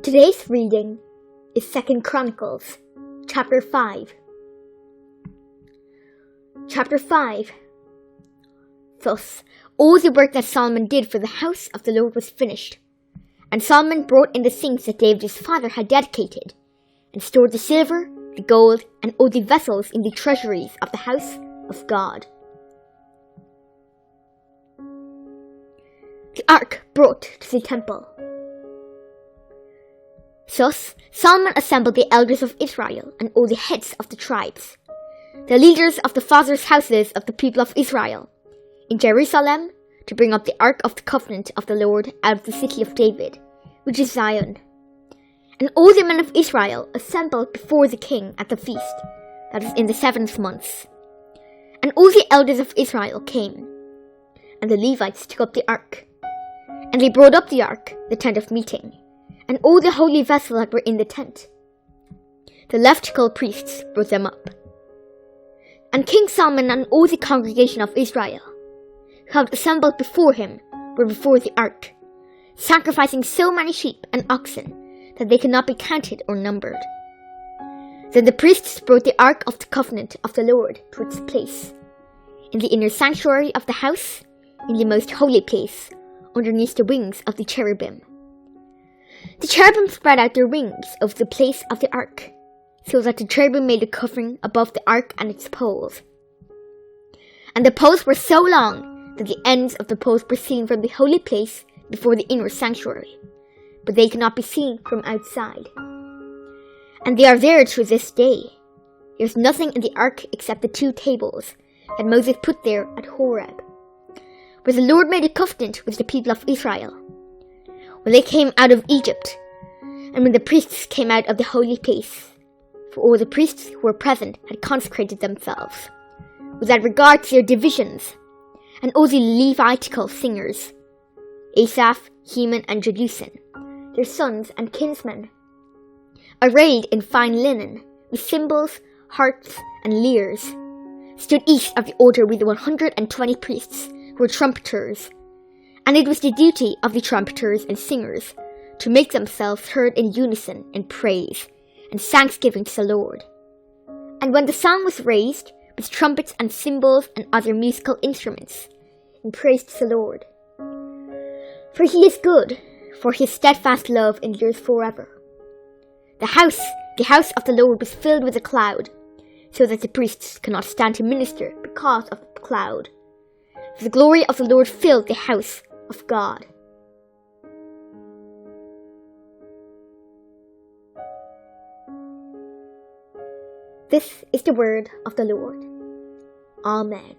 Today's reading is 2 Chronicles, chapter 5. Chapter 5. Thus, all the work that Solomon did for the house of the Lord was finished. And Solomon brought in the things that David his father had dedicated, and stored the silver, the gold, and all the vessels in the treasuries of the house of God. The ark brought to the temple. Thus Solomon assembled the elders of Israel and all the heads of the tribes, the leaders of the fathers' houses of the people of Israel, in Jerusalem, to bring up the ark of the covenant of the Lord out of the city of David, which is Zion. And all the men of Israel assembled before the king at the feast, that was in the 7th month. And all the elders of Israel came, and the Levites took up the ark. And they brought up the ark, the tent of meeting, and all the holy vessels that were in the tent. The Levitical priests brought them up. And King Solomon and all the congregation of Israel, who had assembled before him, were before the ark, sacrificing so many sheep and oxen that they could not be counted or numbered. Then the priests brought the ark of the covenant of the Lord to its place, in the inner sanctuary of the house, in the most holy place, underneath the wings of the cherubim. The cherubim spread out their wings over the place of the ark, so that the cherubim made a covering above the ark and its poles. And the poles were so long that the ends of the poles were seen from the holy place before the inner sanctuary, but they cannot be seen from outside. And they are there to this day. There is nothing in the ark except the 2 tables that Moses put there at Horeb, where the Lord made a covenant with the people of Israel, when they came out of Egypt, and when the priests came out of the holy place, for all the priests who were present had consecrated themselves, without regard to their divisions, and all the Levitical singers, Asaph, Heman, and Jeduthun, their sons and kinsmen, arrayed in fine linen, with cymbals, harps, and lyres, stood east of the altar with the 120 priests who were trumpeters. And it was the duty of the trumpeters and singers to make themselves heard in unison in praise and thanksgiving to the Lord. And when the song was raised, with trumpets and cymbals and other musical instruments, in praise to the Lord. For he is good, for his steadfast love endures forever. The house of the Lord was filled with a cloud, so that the priests could not stand to minister because of the cloud. For the glory of the Lord filled the house of God. This is the word of the Lord. Amen.